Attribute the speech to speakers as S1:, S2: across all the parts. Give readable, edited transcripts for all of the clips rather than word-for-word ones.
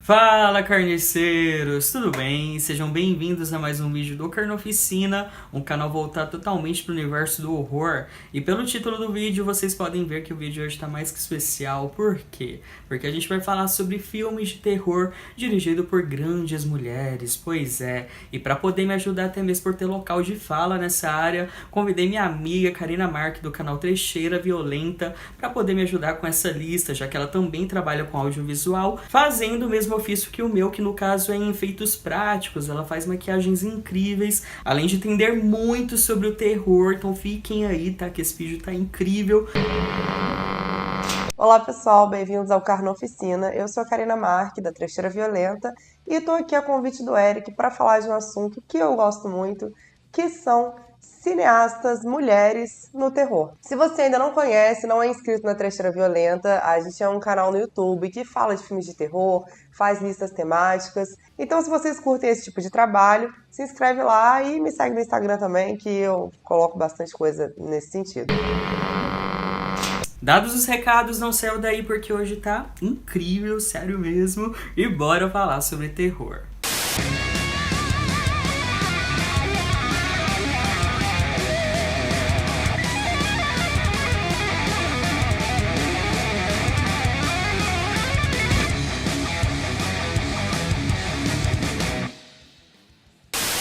S1: Fala, carniceiros! Tudo bem? Sejam bem-vindos a mais um vídeo do Carnoficina, um canal voltado totalmente para o universo do horror. E pelo título do vídeo, vocês podem ver que o vídeo hoje está mais que especial. Por quê? Porque a gente vai falar sobre filmes de terror dirigido por grandes mulheres. Pois é, e para poder me ajudar até mesmo por ter local de fala nessa área, convidei minha amiga Karina Mark do canal Trecheira Violenta para poder me ajudar com essa lista, já que ela também trabalha com audiovisual, fazendo o mesmo ofício que o meu, que no caso é em efeitos práticos. Ela faz maquiagens incríveis, além de entender muito sobre o terror, então fiquem aí, tá? Que esse vídeo tá incrível.
S2: Olá pessoal, bem-vindos ao Carnoficina. Eu sou a Karina Mark, da Trecheira Violenta, e estou aqui a convite do Eric para falar de um assunto que eu gosto muito, que são cineastas mulheres no terror. Se você ainda não conhece, não é inscrito na Trecheira Violenta, a gente é um canal no YouTube que fala de filmes de terror, faz listas temáticas. Então, se vocês curtem esse tipo de trabalho, se inscreve lá e me segue no Instagram também, que eu coloco bastante coisa nesse sentido.
S1: Dados os recados, não saiu daí porque hoje tá incrível, sério mesmo, e bora falar sobre terror.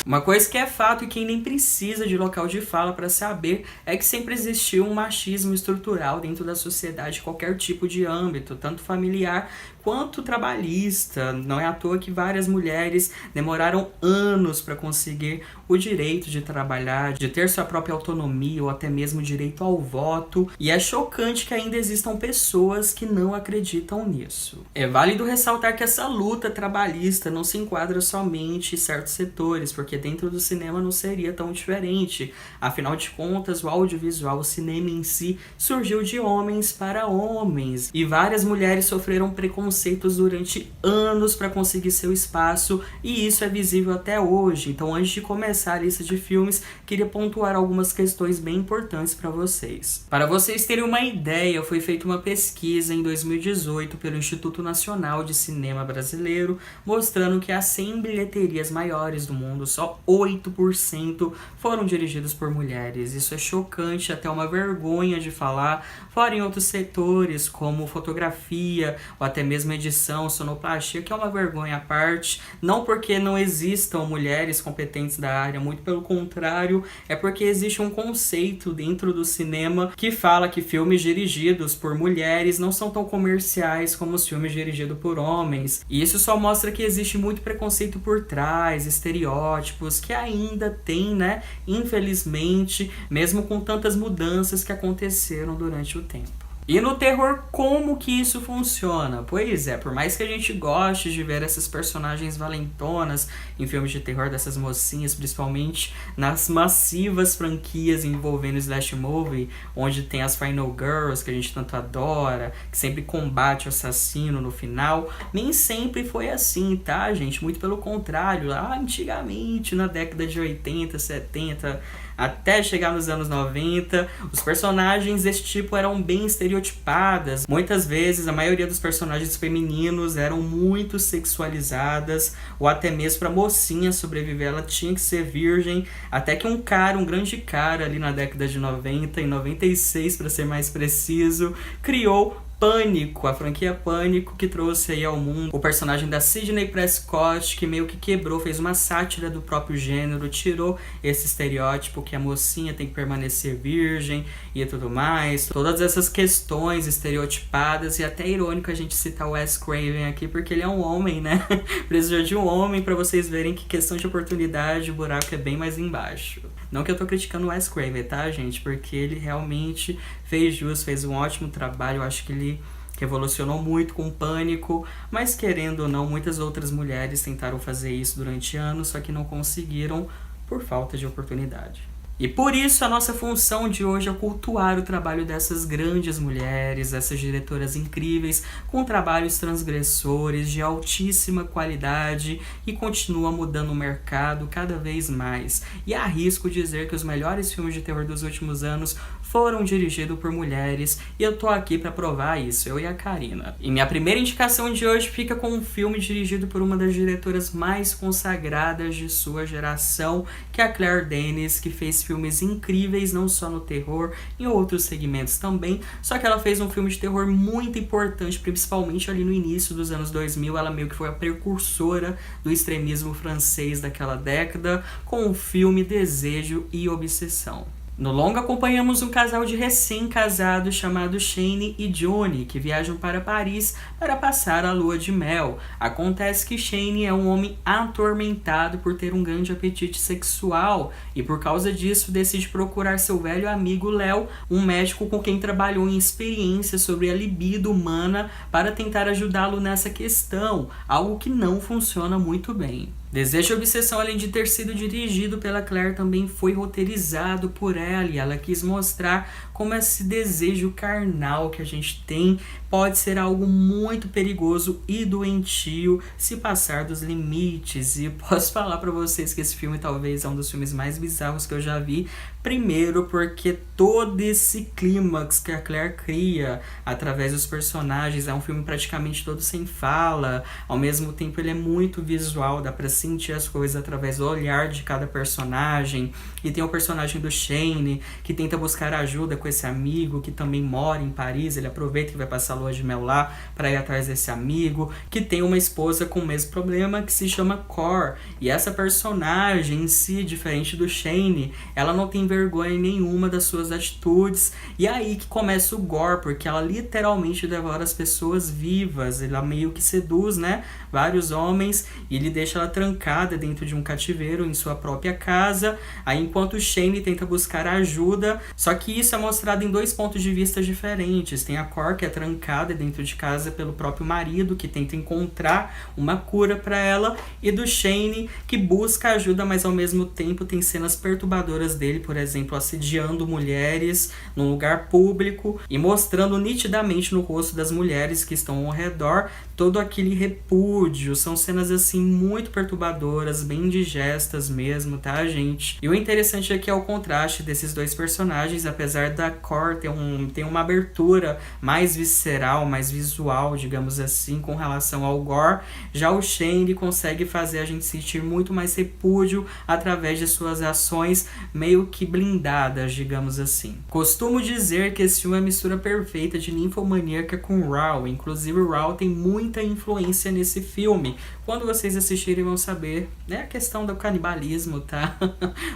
S1: Uma coisa que é fato e quem nem precisa de local de fala para saber é que sempre existiu um machismo estrutural dentro da sociedade, qualquer tipo de âmbito, tanto familiar quanto trabalhista. Não é à toa que várias mulheres demoraram anos para conseguir o direito de trabalhar, de ter sua própria autonomia ou até mesmo direito ao voto. E é chocante que ainda existam pessoas que não acreditam nisso. É válido ressaltar que essa luta trabalhista não se enquadra somente em certos setores, porque dentro do cinema não seria tão diferente. Afinal de contas, o audiovisual, o cinema em si, surgiu de homens para homens. E várias mulheres sofreram preconceitos durante anos para conseguir seu espaço, e isso é visível até hoje. Então, antes de começar a lista de filmes, queria pontuar algumas questões bem importantes para vocês. Para vocês terem uma ideia, foi feita uma pesquisa em 2018 pelo Instituto Nacional de Cinema Brasileiro, mostrando que as 100 bilheterias maiores do mundo, só 8% foram dirigidos por mulheres. Isso é chocante, até uma vergonha de falar. Fora em outros setores, como fotografia, ou até mesmo edição, sonoplastia, que é uma vergonha à parte. Não porque não existam mulheres competentes da área, muito pelo contrário, é porque existe um conceito dentro do cinema que fala que filmes dirigidos por mulheres não são tão comerciais como os filmes dirigidos por homens. E isso só mostra que existe muito preconceito por trás, estereótipos, que ainda tem, né? Infelizmente, mesmo com tantas mudanças que aconteceram durante o tempo. E no terror, como que isso funciona? Pois é, por mais que a gente goste de ver essas personagens valentonas em filmes de terror, dessas mocinhas, principalmente nas massivas franquias envolvendo slash movie, onde tem as Final Girls, que a gente tanto adora, que sempre combate o assassino no final, nem sempre foi assim, tá, gente? Muito pelo contrário, lá antigamente, na década de 80, 70, até chegar nos anos 90, os personagens desse tipo eram bem estereotipadas. Muitas vezes, a maioria dos personagens femininos eram muito sexualizadas, ou até mesmo para mocinha sobreviver, ela tinha que ser virgem, até que um grande cara ali na década de 90, em 96 para ser mais preciso, criou Pânico, a franquia Pânico, que trouxe aí ao mundo o personagem da Sidney Prescott, que meio que quebrou, fez uma sátira do próprio gênero, tirou esse estereótipo que a mocinha tem que permanecer virgem e tudo mais. Todas essas questões estereotipadas, e até irônico a gente citar o Wes Craven aqui, porque ele é um homem, né? Precisa de um homem para vocês verem que questão de oportunidade, o buraco é bem mais embaixo. Não que eu tô criticando o Wes Craven, tá, gente? Porque ele realmente fez jus, fez um ótimo trabalho. Eu acho que ele revolucionou muito com o Pânico, mas querendo ou não, muitas outras mulheres tentaram fazer isso durante anos, só que não conseguiram por falta de oportunidade. E por isso a nossa função de hoje é cultuar o trabalho dessas grandes mulheres, essas diretoras incríveis, com trabalhos transgressores de altíssima qualidade e continua mudando o mercado cada vez mais. E arrisco dizer que os melhores filmes de terror dos últimos anos foram dirigidos por mulheres, e eu tô aqui para provar isso, eu e a Karina. E minha primeira indicação de hoje fica com um filme dirigido por uma das diretoras mais consagradas de sua geração, que é a Claire Denis, que fez filmes incríveis, não só no terror, em outros segmentos também, só que ela fez um filme de terror muito importante, principalmente ali no início dos anos 2000, ela meio que foi a precursora do extremismo francês daquela década, com o filme Desejo e Obsessão. No longa acompanhamos um casal de recém-casados chamado Shane e Johnny, que viajam para Paris para passar a lua de mel. Acontece que Shane é um homem atormentado por ter um grande apetite sexual e por causa disso decide procurar seu velho amigo Léo, um médico com quem trabalhou em experiências sobre a libido humana, para tentar ajudá-lo nessa questão, algo que não funciona muito bem. Desejo e Obsessão, além de ter sido dirigido pela Claire, também foi roteirizado por ela, e ela quis mostrar como esse desejo carnal que a gente tem pode ser algo muito perigoso e doentio se passar dos limites. E posso falar pra vocês que esse filme talvez é um dos filmes mais bizarros que eu já vi. Primeiro porque todo esse clímax que a Claire cria através dos personagens é um filme praticamente todo sem fala. Ao mesmo tempo ele é muito visual, dá pra sentir as coisas através do olhar de cada personagem. E tem o personagem do Shane, que tenta buscar ajuda com esse amigo que também mora em Paris. Ele aproveita que vai passar a lua de mel lá para ir atrás desse amigo, que tem uma esposa com o mesmo problema, que se chama Cor. E essa personagem em si, diferente do Shane, ela não tem vergonha nenhuma das suas atitudes. E aí que começa o gore, porque ela literalmente devora as pessoas vivas. Ela meio que seduz, né, vários homens, e ele deixa ela trancada dentro de um cativeiro em sua própria casa. Aí enquanto o Shane tenta buscar ajuda, só que isso é mostrado em dois pontos de vista diferentes. Tem a Cor, que é trancada dentro de casa pelo próprio marido, que tenta encontrar uma cura para ela, e do Shane, que busca ajuda, mas ao mesmo tempo tem cenas perturbadoras dele, por exemplo, assediando mulheres num lugar público e mostrando nitidamente no rosto das mulheres que estão ao redor todo aquele repúdio. São cenas assim muito perturbadoras, bem indigestas mesmo, tá, gente? E o interessante aqui é o contraste desses dois personagens. Apesar da Cor ter uma abertura mais visceral, mais visual, digamos assim, com relação ao gore, já o Shane consegue fazer a gente sentir muito mais repúdio através de suas ações meio que blindadas, digamos assim. Costumo dizer que esse filme é a mistura perfeita de Ninfomaníaca com Raw. Inclusive o Raw tem muita influência nesse filme. Quando vocês assistirem vão saber, né, a questão do canibalismo, tá?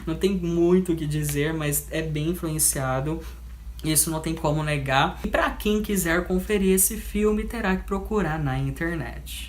S1: Não tem muito o que dizer, mas é bem influenciado. Isso não tem como negar. E para quem quiser conferir esse filme, terá que procurar na internet.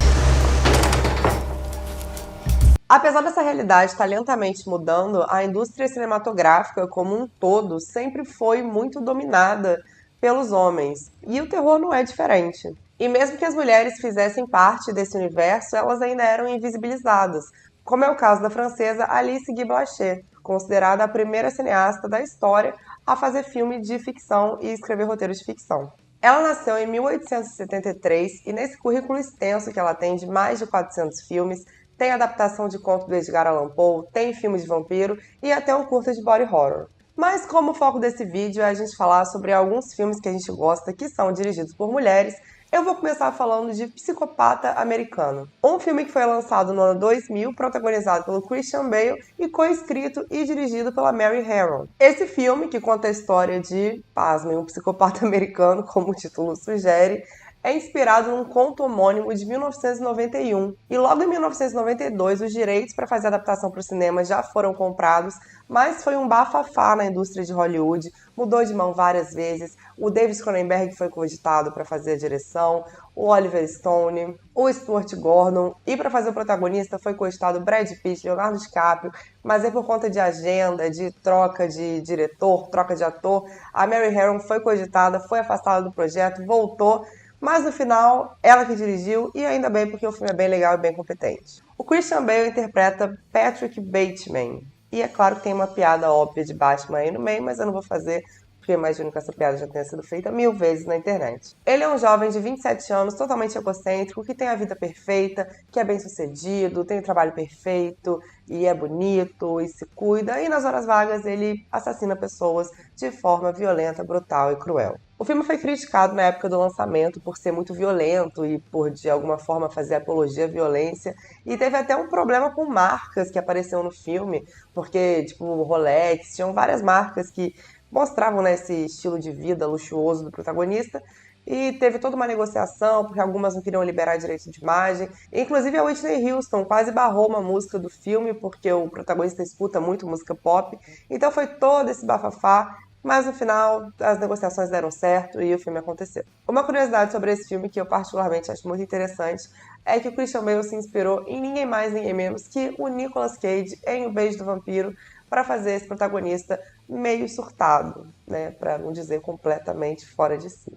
S2: Apesar dessa realidade estar lentamente mudando, a indústria cinematográfica como um todo sempre foi muito dominada pelos homens. E o terror não é diferente. E mesmo que as mulheres fizessem parte desse universo, elas ainda eram invisibilizadas, como é o caso da francesa Alice Guy Blaché, considerada a primeira cineasta da história a fazer filme de ficção e escrever roteiros de ficção. Ela nasceu em 1873 e nesse currículo extenso que ela tem de mais de 400 filmes, tem adaptação de conto do Edgar Allan Poe, tem filme de vampiro e até um curta de body horror. Mas como o foco desse vídeo é a gente falar sobre alguns filmes que a gente gosta que são dirigidos por mulheres, eu vou começar falando de Psicopata Americano, um filme que foi lançado no ano 2000, protagonizado pelo Christian Bale e co-escrito e dirigido pela Mary Harron. Esse filme, que conta a história de, pasmem, um psicopata americano, como o título sugere, é inspirado num conto homônimo de 1991. E logo em 1992, os direitos para fazer a adaptação para o cinema já foram comprados, mas foi um bafafá na indústria de Hollywood, mudou de mão várias vezes. O David Cronenberg foi cogitado para fazer a direção, o Oliver Stone, o Stuart Gordon, e para fazer o protagonista foi cogitado Brad Pitt, Leonardo DiCaprio, mas aí por conta de agenda, de troca de diretor, troca de ator, a Mary Harron foi cogitada, foi afastada do projeto, voltou, mas no final, ela que dirigiu, e ainda bem porque o filme é bem legal e bem competente. O Christian Bale interpreta Patrick Bateman, e é claro que tem uma piada óbvia de Batman aí no meio, mas eu não vou fazer porque eu imagino que essa piada já tenha sido feita 1000 vezes na internet. Ele é um jovem de 27 anos, totalmente egocêntrico, que tem a vida perfeita, que é bem-sucedido, tem o trabalho perfeito, e é bonito, e se cuida, e nas horas vagas ele assassina pessoas de forma violenta, brutal e cruel. O filme foi criticado na época do lançamento por ser muito violento e por, de alguma forma, fazer apologia à violência. E teve até um problema com marcas que apareceram no filme, porque, tipo, o Rolex, tinham várias marcas que mostravam, né, esse estilo de vida luxuoso do protagonista. E teve toda uma negociação, porque algumas não queriam liberar direito de imagem. Inclusive a Whitney Houston quase barrou uma música do filme, porque o protagonista escuta muito música pop. Então foi todo esse bafafá. Mas no final, as negociações deram certo e o filme aconteceu. Uma curiosidade sobre esse filme que eu particularmente acho muito interessante é que o Christian Bale se inspirou em ninguém mais, ninguém menos que o Nicolas Cage em O Beijo do Vampiro para fazer esse protagonista meio surtado, né, para não dizer completamente fora de si.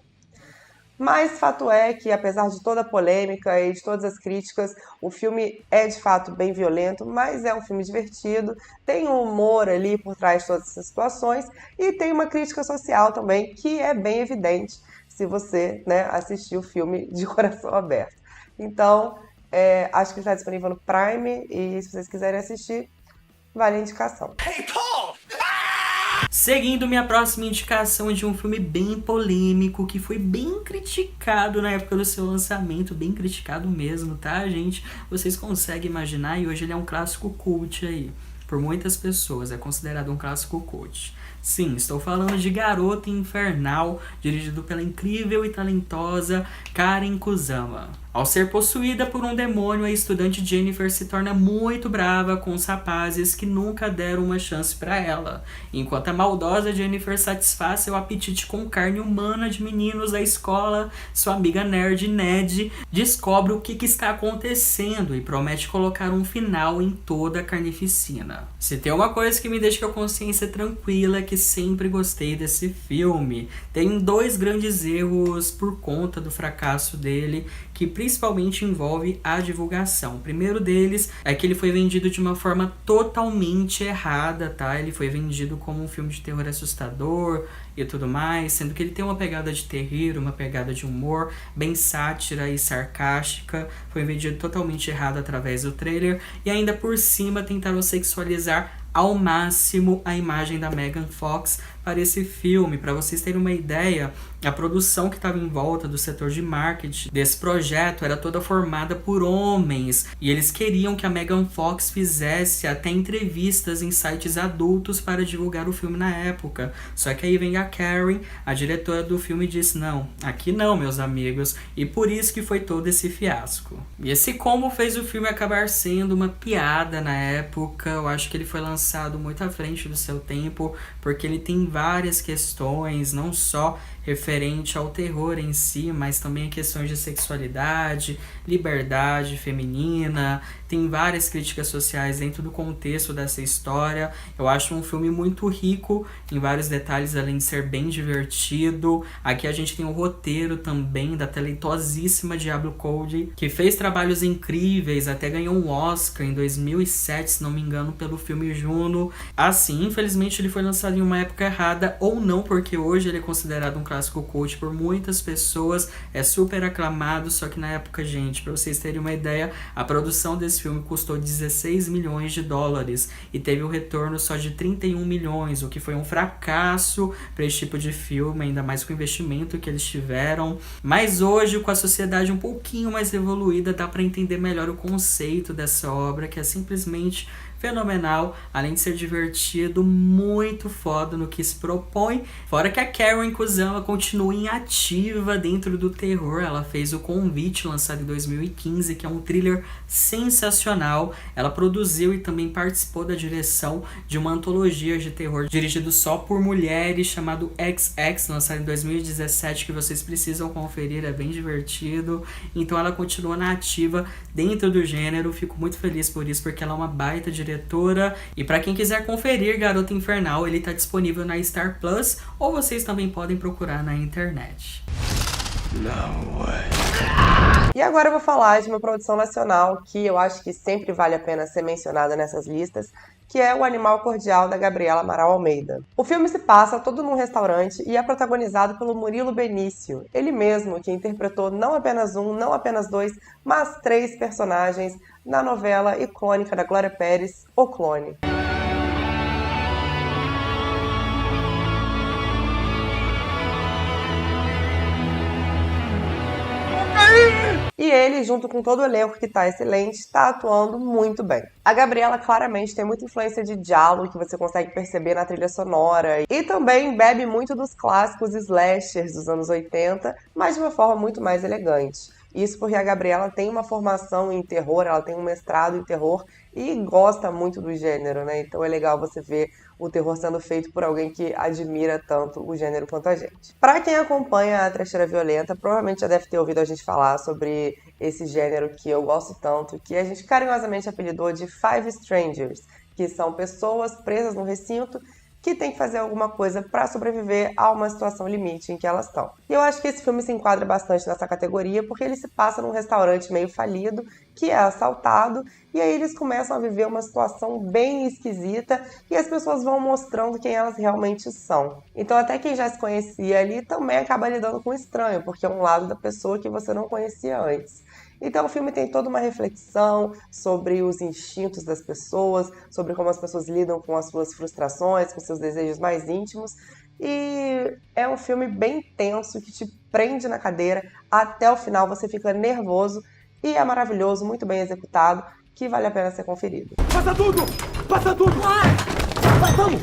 S2: Mas fato é que, apesar de toda a polêmica e de todas as críticas, o filme é de fato bem violento, mas é um filme divertido, tem um humor ali por trás de todas essas situações e tem uma crítica social também que é bem evidente se você, né, assistir o filme de coração aberto. Então, acho que ele está disponível no Prime e se vocês quiserem assistir, vale a indicação.
S1: Hey, Paul! Seguindo, minha próxima indicação é de um filme bem polêmico, que foi bem criticado na época do seu lançamento, bem criticado mesmo, tá, gente? Vocês conseguem imaginar, e hoje ele é um clássico cult aí, por muitas pessoas, é considerado um clássico cult. Sim, estou falando de Garota Infernal, dirigido pela incrível e talentosa Karen Kusama. Ao ser possuída por um demônio, a estudante Jennifer se torna muito brava com os rapazes que nunca deram uma chance para ela, enquanto a maldosa Jennifer satisfaz seu apetite com carne humana de meninos da escola. Sua amiga nerd Ned descobre o que está acontecendo e promete colocar um final em toda a carnificina. Se tem uma coisa que me deixa com a consciência tranquila é que sempre gostei desse filme. Tem 2 grandes erros por conta do fracasso dele, que principalmente envolve a divulgação. O primeiro deles é que ele foi vendido de uma forma totalmente errada, tá? Ele foi vendido como um filme de terror assustador e tudo mais, sendo que ele tem uma pegada de terror, uma pegada de humor, bem sátira e sarcástica. Foi vendido totalmente errado através do trailer e ainda por cima tentaram sexualizar ao máximo a imagem da Megan Fox para esse filme. Para vocês terem uma ideia, a produção que estava em volta do setor de marketing desse projeto era toda formada por homens, e eles queriam que a Megan Fox fizesse até entrevistas em sites adultos para divulgar o filme na época. Só que aí vem a Karen, a diretora do filme, e disse: não, aqui não, meus amigos, e por isso que foi todo esse fiasco. E esse combo fez o filme acabar sendo uma piada na época. Eu acho que ele foi lançado muito à frente do seu tempo, porque ele tem várias questões, não só referente ao terror em si, mas também a questões de sexualidade, liberdade feminina. Tem várias críticas sociais dentro do contexto dessa história. Eu acho um filme muito rico em vários detalhes, além de ser bem divertido. Aqui a gente tem o roteiro também da talentosíssima Diablo Cody, que fez trabalhos incríveis, até ganhou um Oscar em 2007, se não me engano, pelo filme Juno. Assim, infelizmente ele foi lançado em uma época errada, ou não, porque hoje ele é considerado um clássico cult por muitas pessoas, é super aclamado. Só que na época, gente, pra vocês terem uma ideia, a produção desse filme custou 16 milhões de dólares e teve um retorno só de 31 milhões, o que foi um fracasso para esse tipo de filme, ainda mais com o investimento que eles tiveram. Mas hoje, com a sociedade um pouquinho mais evoluída, dá para entender melhor o conceito dessa obra, que é simplesmente fenomenal, além de ser divertido, muito foda no que se propõe. Fora que a Karen Kusama continua em ativa dentro do terror. Ela fez O Convite, lançado em 2015, que é um thriller sensacional. Ela produziu e também participou da direção de uma antologia de terror dirigido só por mulheres, chamado XX, lançado em 2017, que vocês precisam conferir, é bem divertido. Então ela continua na ativa dentro do gênero. Fico muito feliz por isso, porque ela é uma baita diretora. E para quem quiser conferir Garota Infernal, ele está disponível na Star Plus, ou vocês também podem procurar na internet. No way.
S2: E agora eu vou falar de uma produção nacional que eu acho que sempre vale a pena ser mencionada nessas listas, que é O Animal Cordial, da Gabriela Amaral Almeida. O filme se passa todo num restaurante e é protagonizado pelo Murilo Benício, ele mesmo que interpretou não apenas um, não apenas dois, mas 3 personagens na novela icônica da Glória Pérez, O Clone. E ele, junto com todo o elenco que tá excelente, tá atuando muito bem. A Gabriela claramente tem muita influência de diálogo que você consegue perceber na trilha sonora. E também bebe muito dos clássicos slashers dos anos 80, mas de uma forma muito mais elegante. Isso porque a Gabriela tem uma formação em terror, ela tem um mestrado em terror e gosta muito do gênero, né? Então é legal você ver o terror sendo feito por alguém que admira tanto o gênero quanto a gente. Para quem acompanha a Trecheira Violenta, provavelmente já deve ter ouvido a gente falar sobre esse gênero que eu gosto tanto, que a gente carinhosamente apelidou de Five Strangers, que são pessoas presas no recinto que tem que fazer alguma coisa para sobreviver a uma situação limite em que elas estão. E eu acho que esse filme se enquadra bastante nessa categoria, porque ele se passa num restaurante meio falido, que é assaltado, e aí eles começam a viver uma situação bem esquisita, e as pessoas vão mostrando quem elas realmente são. Então até quem já se conhecia ali também acaba lidando com o estranho, porque é um lado da pessoa que você não conhecia antes. Então o filme tem toda uma reflexão sobre os instintos das pessoas, sobre como as pessoas lidam com as suas frustrações, com seus desejos mais íntimos. E é um filme bem tenso, que te prende na cadeira até o final, você fica nervoso e é maravilhoso, muito bem executado, que vale a pena ser conferido.
S3: Passa tudo! Passa tudo!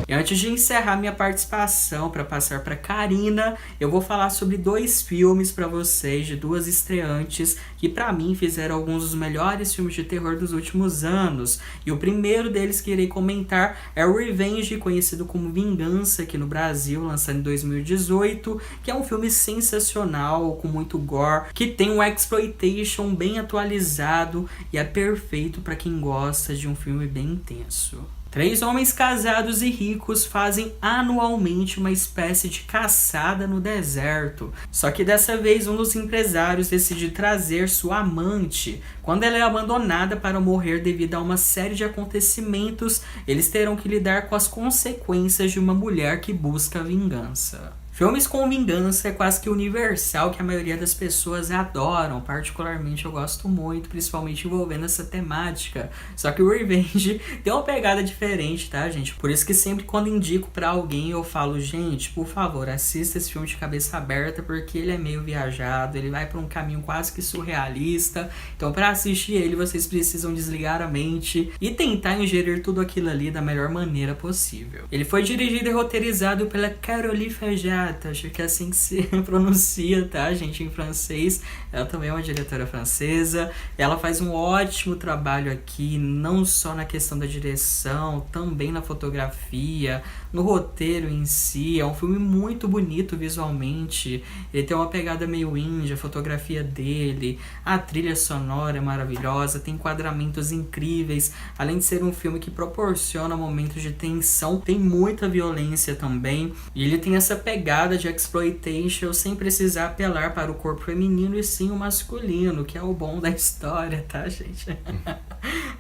S1: E antes de encerrar minha participação para passar para Karina, eu vou falar sobre 2 filmes para vocês, de 2 estreantes, que para mim fizeram alguns dos melhores filmes de terror dos últimos anos. E o primeiro deles que irei comentar é o Revenge, conhecido como Vingança aqui no Brasil, lançado em 2018, que é um filme sensacional, com muito gore, que tem um exploitation bem atualizado e é perfeito para quem gosta de um filme bem intenso. 3 homens casados e ricos fazem anualmente uma espécie de caçada no deserto. Só que dessa vez um dos empresários decide trazer sua amante. Quando ela é abandonada para morrer devido a uma série de acontecimentos, eles terão que lidar com as consequências de uma mulher que busca vingança. Filmes com vingança é quase que universal, que a maioria das pessoas adoram. Particularmente eu gosto muito, principalmente envolvendo essa temática. Só que o Revenge tem uma pegada diferente, tá, gente? Por isso que sempre quando indico pra alguém eu falo, gente, por favor, assista esse filme de cabeça aberta, porque ele é meio viajado, ele vai pra um caminho quase que surrealista. Então pra assistir ele vocês precisam desligar a mente e tentar ingerir tudo aquilo ali da melhor maneira possível. Ele foi dirigido e roteirizado pela Caroline Fajardo, acho que é assim que se pronuncia, tá, gente, em francês. Ela também é uma diretora francesa. Ela faz um ótimo trabalho aqui, não só na questão da direção, também na fotografia, no roteiro em si. É um filme muito bonito visualmente. Ele tem uma pegada meio indie, a fotografia dele, a trilha sonora é maravilhosa, tem enquadramentos incríveis. Além de ser um filme que proporciona momentos de tensão, tem muita violência também. E ele tem essa pegada de exploitation sem precisar apelar para o corpo feminino e sim o masculino, que é o bom da história, tá, gente?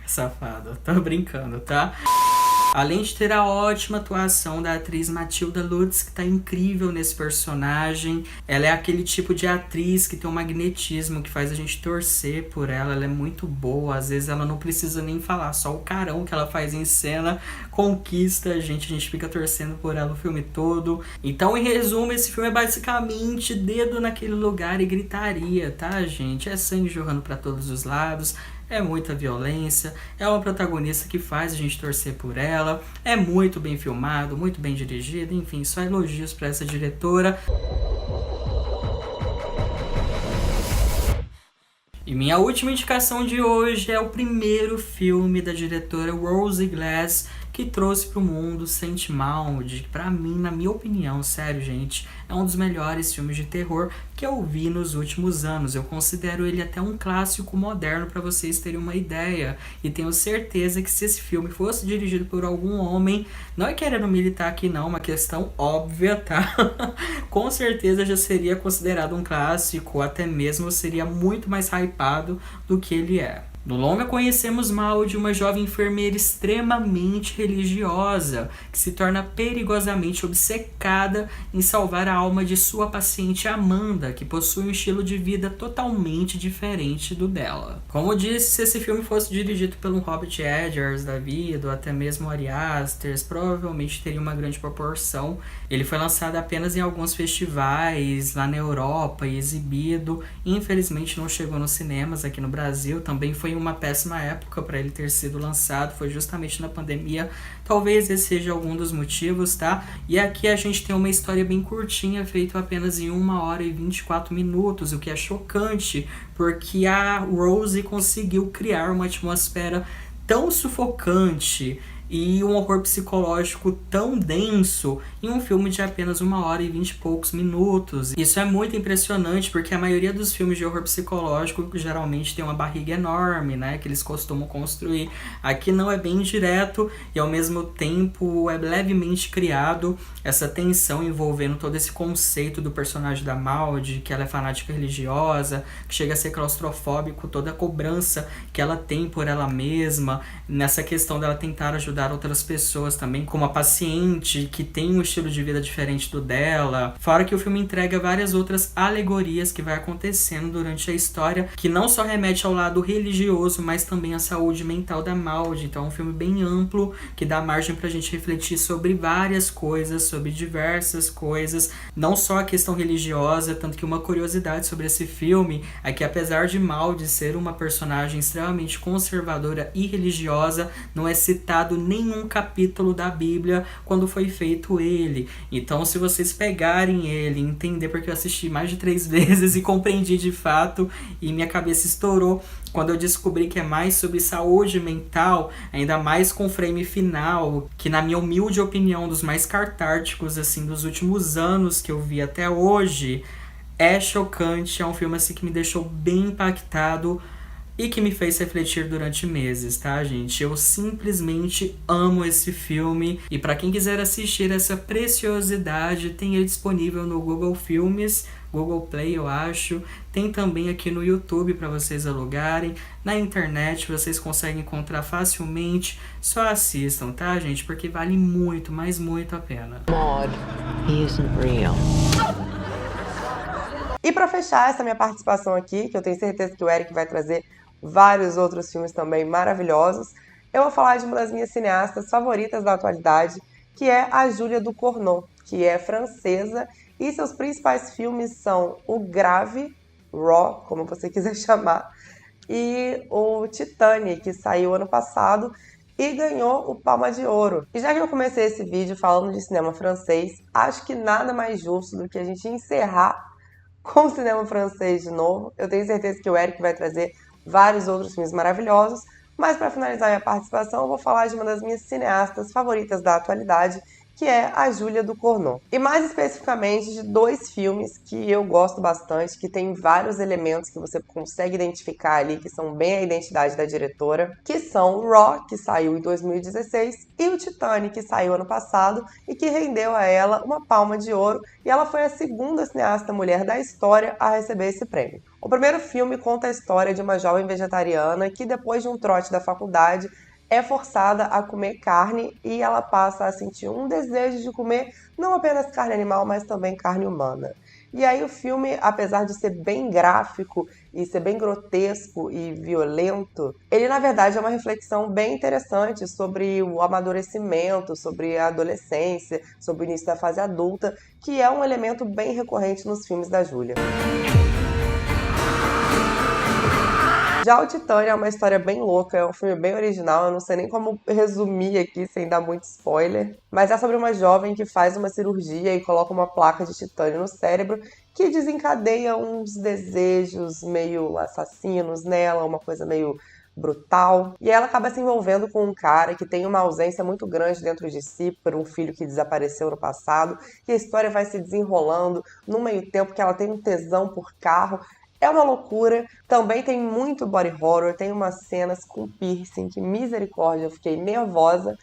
S1: Safado, tô brincando, tá? Além de ter a ótima atuação da atriz Matilda Lutz, que tá incrível nesse personagem. Ela é aquele tipo de atriz que tem um magnetismo que faz a gente torcer por ela. Ela é muito boa, às vezes ela não precisa nem falar, só o carão que ela faz em cena conquista a gente fica torcendo por ela o filme todo. Então, em resumo, esse filme é basicamente dedo naquele lugar e gritaria, tá, gente? É sangue jorrando pra todos os lados. É muita violência, é uma protagonista que faz a gente torcer por ela, é muito bem filmado, muito bem dirigido, enfim, só elogios para essa diretora. E minha última indicação de hoje é o primeiro filme da diretora Rose Glass, que trouxe pro mundo Saint Maud, que pra mim, na minha opinião, sério gente, é um dos melhores filmes de terror que eu vi nos últimos anos. Eu considero ele até um clássico moderno para vocês terem uma ideia, e tenho certeza que se esse filme fosse dirigido por algum homem, não é querendo militar aqui não, uma questão óbvia, tá? Com certeza já seria considerado um clássico, até mesmo seria muito mais hypado do que ele é. No longa conhecemos Maud, uma jovem enfermeira extremamente religiosa, que se torna perigosamente obcecada em salvar a alma de sua paciente Amanda, que possui um estilo de vida totalmente diferente do dela. Como disse, se esse filme fosse dirigido pelo Robert Eggers da vida, ou até mesmo Ari Aster, provavelmente teria uma grande proporção. Ele foi lançado apenas em alguns festivais lá na Europa e exibido. Infelizmente não chegou nos cinemas aqui no Brasil. Também foi uma péssima época para ele ter sido lançado, foi justamente na pandemia. Talvez esse seja algum dos motivos, tá? E aqui a gente tem uma história bem curtinha, feita apenas em 1h e 24 minutos, o que é chocante, porque a Rose conseguiu criar uma atmosfera tão sufocante e um horror psicológico tão denso em um filme de apenas 1h e 20 e poucos minutos. Isso é muito impressionante, porque a maioria dos filmes de horror psicológico geralmente tem uma barriga enorme, né, que eles costumam construir. Aqui não, é bem direto e ao mesmo tempo é levemente criado essa tensão envolvendo todo esse conceito do personagem da Maud, que ela é fanática religiosa, que chega a ser claustrofóbico, toda a cobrança que ela tem por ela mesma, nessa questão dela tentar ajudar outras pessoas também, como a paciente que tem um estilo de vida diferente do dela. Fora que o filme entrega várias outras alegorias que vai acontecendo durante a história, que não só remete ao lado religioso, mas também à saúde mental da Maud. Então é um filme bem amplo, que dá margem pra gente refletir sobre várias coisas, sobre diversas coisas, não só a questão religiosa. Tanto que uma curiosidade sobre esse filme é que, apesar de Maud ser uma personagem extremamente conservadora e religiosa, não é citado nenhum capítulo da Bíblia quando foi feito ele. Então, se vocês pegarem ele, entender, porque eu assisti mais de 3 vezes e compreendi de fato, e minha cabeça estourou quando eu descobri que é mais sobre saúde mental, ainda mais com o frame final, que na minha humilde opinião, dos mais catárticos assim dos últimos anos que eu vi até hoje. É chocante, é um filme assim que me deixou bem impactado e que me fez refletir durante meses, tá, gente? Eu simplesmente amo esse filme, e para quem quiser assistir essa preciosidade, tem ele disponível no Google Filmes, Google Play, eu acho. Tem também aqui no YouTube para vocês alugarem. Na internet vocês conseguem encontrar facilmente. Só assistam, tá, gente? Porque vale muito, mas muito a pena.
S4: Maud, he isn't real.
S2: E para fechar essa minha participação aqui, que eu tenho certeza que o Eric vai trazer vários outros filmes também maravilhosos, eu vou falar de uma das minhas cineastas favoritas da atualidade, que é a Julia Ducournau, que é francesa, e seus principais filmes são o Grave, Raw, como você quiser chamar, e o Titanic, que saiu ano passado e ganhou o Palma de Ouro. E já que eu comecei esse vídeo falando de cinema francês, acho que nada mais justo do que a gente encerrar com o cinema francês de novo. Eu tenho certeza que o Eric vai trazer vários outros filmes maravilhosos, mas para finalizar minha participação, eu vou falar de uma das minhas cineastas favoritas da atualidade, que é a Julia Ducournau. E mais especificamente de 2 filmes que eu gosto bastante, que tem vários elementos que você consegue identificar ali, que são bem a identidade da diretora, que são o Raw, que saiu em 2016, e o Titanic, que saiu ano passado e que rendeu a ela uma Palma de Ouro, e ela foi a segunda cineasta mulher da história a receber esse prêmio. O primeiro filme conta a história de uma jovem vegetariana que, depois de um trote da faculdade, é forçada a comer carne, e ela passa a sentir um desejo de comer não apenas carne animal, mas também carne humana. E aí o filme, apesar de ser bem gráfico e ser bem grotesco e violento, ele na verdade é uma reflexão bem interessante sobre o amadurecimento, sobre a adolescência, sobre o início da fase adulta, que é um elemento bem recorrente nos filmes da Julia. Já o Titânia é uma história bem louca, é um filme bem original, eu não sei nem como resumir aqui sem dar muito spoiler, mas é sobre uma jovem que faz uma cirurgia e coloca uma placa de titânio no cérebro que desencadeia uns desejos meio assassinos nela, uma coisa meio brutal. E ela acaba se envolvendo com um cara que tem uma ausência muito grande dentro de si por um filho que desapareceu no passado. E a história vai se desenrolando no meio tempo que ela tem um tesão por carro. É uma loucura. Também tem muito body horror, tem umas cenas com piercing que, misericórdia, eu fiquei nervosa.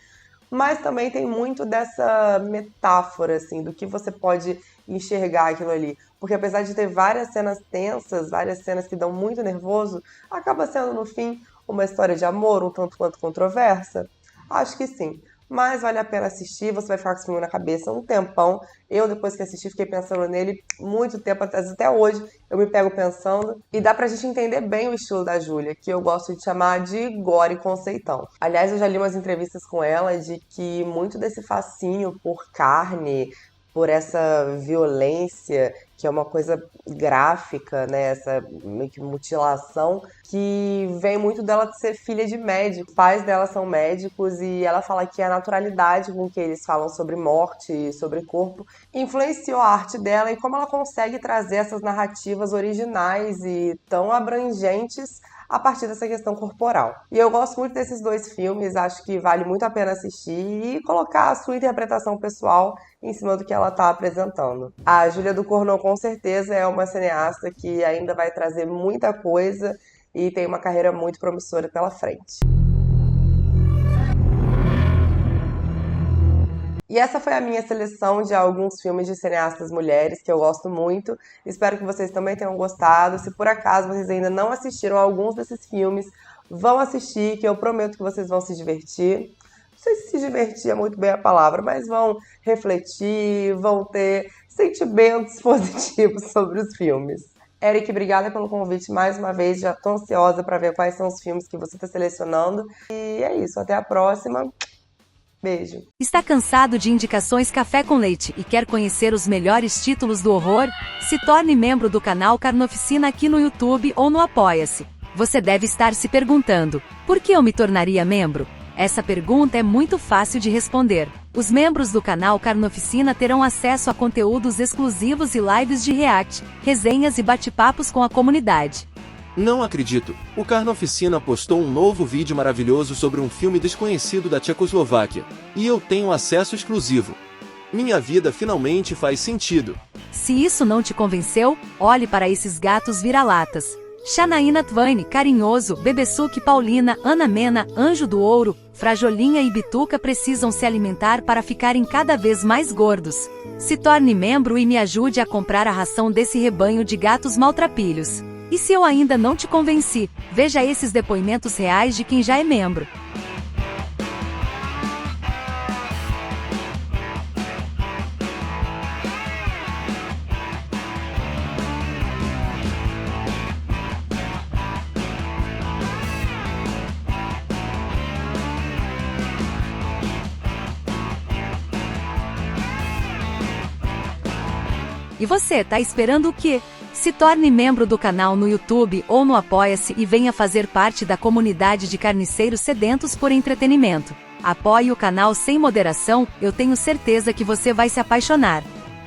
S2: Mas também tem muito dessa metáfora, assim, do que você pode enxergar aquilo ali. Porque apesar de ter várias cenas tensas, várias cenas que dão muito nervoso, acaba sendo, no fim, uma história de amor um tanto quanto controversa? Acho que sim. Mas vale a pena assistir, você vai ficar com esse filme na cabeça um tempão. Eu, depois que assisti, fiquei pensando nele muito tempo, até hoje eu me pego pensando. E dá pra gente entender bem o estilo da Júlia, que eu gosto de chamar de gore conceitão. Aliás, eu já li umas entrevistas com ela de que muito desse fascínio por carne, por essa violência, que é uma coisa gráfica, né, essa meio que mutilação, que vem muito dela de ser filha de médico. Os pais dela são médicos e ela fala que a naturalidade com que eles falam sobre morte e sobre corpo influenciou a arte dela e como ela consegue trazer essas narrativas originais e tão abrangentes a partir dessa questão corporal. E eu gosto muito desses dois filmes, acho que vale muito a pena assistir e colocar a sua interpretação pessoal em cima do que ela está apresentando. A Júlia Ducournau, com certeza, é uma cineasta que ainda vai trazer muita coisa e tem uma carreira muito promissora pela frente. E essa foi a minha seleção de alguns filmes de cineastas mulheres que eu gosto muito. Espero que vocês também tenham gostado. Se por acaso vocês ainda não assistiram a alguns desses filmes, vão assistir, que eu prometo que vocês vão se divertir. Não sei se divertir é muito bem a palavra, mas vão refletir, vão ter sentimentos positivos sobre os filmes. Eric, obrigada pelo convite mais uma vez. Já tô ansiosa para ver quais são os filmes que você está selecionando. E é isso, até a próxima. Beijo.
S5: Está cansado de indicações Café com Leite e quer conhecer os melhores títulos do horror? Se torne membro do canal Carnoficina aqui no YouTube ou no Apoia-se. Você deve estar se perguntando, por que eu me tornaria membro? Essa pergunta é muito fácil de responder. Os membros do canal Carnoficina terão acesso a conteúdos exclusivos e lives de react, resenhas e bate-papos com a comunidade.
S6: Não acredito, o Carnoficina postou um novo vídeo maravilhoso sobre um filme desconhecido da Tchecoslováquia. E eu tenho acesso exclusivo. Minha vida finalmente faz sentido.
S5: Se isso não te convenceu, olhe para esses gatos vira-latas. Shanaína Twain, Carinhoso, Bebesuque Paulina, Ana Mena, Anjo do Ouro, Frajolinha e Bituca precisam se alimentar para ficarem cada vez mais gordos. Se torne membro e me ajude a comprar a ração desse rebanho de gatos maltrapilhos. E se eu ainda não te convenci, veja esses depoimentos reais de quem já é membro. E você, tá esperando o quê? Se torne membro do canal no YouTube ou no Apoia-se e venha fazer parte da comunidade de carniceiros sedentos por entretenimento. Apoie o canal sem moderação, eu tenho certeza que você vai se apaixonar.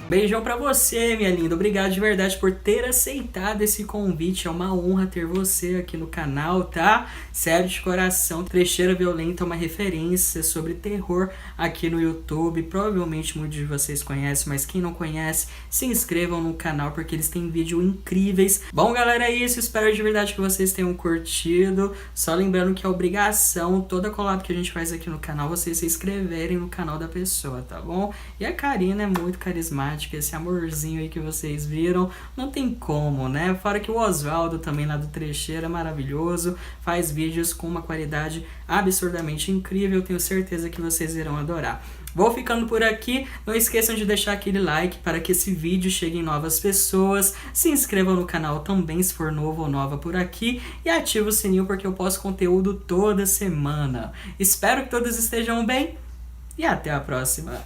S1: Beijão pra você, minha linda. Obrigado de verdade por ter aceitado esse convite. É uma honra ter você aqui no canal, tá? Sério, de coração. Trecheira Violenta é uma referência sobre terror aqui no YouTube. Provavelmente muitos de vocês conhecem, mas quem não conhece, se inscrevam no canal porque eles têm vídeos incríveis. Bom, galera, é isso. Espero de verdade que vocês tenham curtido. Só lembrando que é obrigação, toda collab que a gente faz aqui no canal, vocês se inscreverem no canal da pessoa, tá bom? E a Karina é muito carismática. Esse amorzinho aí que vocês viram, não tem como, né? Fora que o Oswaldo também lá do Trecheira é maravilhoso, faz vídeos com uma qualidade absurdamente incrível, tenho certeza que vocês irão adorar. Vou ficando por aqui, não esqueçam de deixar aquele like para que esse vídeo chegue em novas pessoas, se inscrevam no canal também se for novo ou nova por aqui e ative o sininho porque eu posto conteúdo toda semana. Espero que todos estejam bem e até a próxima!